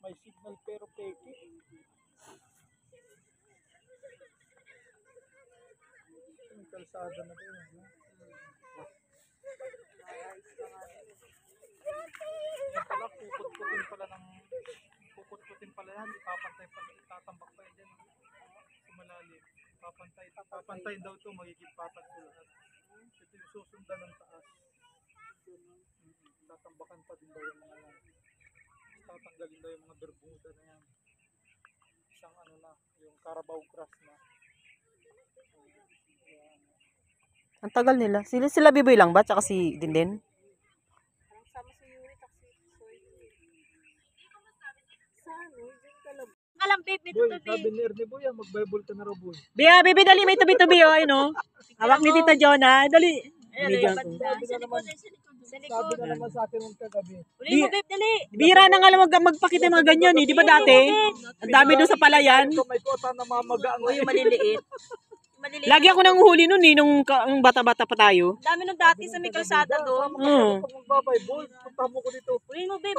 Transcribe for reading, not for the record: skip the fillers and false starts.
may signal pero peke. Yung kalsada na rin. Yan pala, puput-putin pala yan. Ipapantay pala, itatambak pa yan. Sa malalim. Papantay daw ito, magiging papat ko lahat. Ito yung susundan ng taas. Tatambakan pa din daw yung mga yan. Tatanggalin daw yung mga bermuda na yan. Isang ano na, yung Carabao grass na. Ang tagal nila. Sila Biboy lang ba? Tsaka si Dindin? Sama si Yuri, taksi. Alam, babe, Boy, sabi ni Ernie Boy, mag-Bible ka na raw, boy. Biya, Bibi, dali. May tubi-tubi, oh. Ayun, oh. Hawak ni Tita Jonah. Dali. Sabi na naman sa akin ng kagabi. Uli mo, babe, dali. Bira na nga lang magpakita mga ganyan, eh. Di ba dati? Ang dami doon sa palayan. May kota na mamaga ang Yung maliliit. Lagi ako nang huli nun, eh. Nung bata-bata pa tayo. Dami nung dati sa may kalsada doon. Oo. Pag mag-Bible, punta mo ko dito. Uli mo, babe,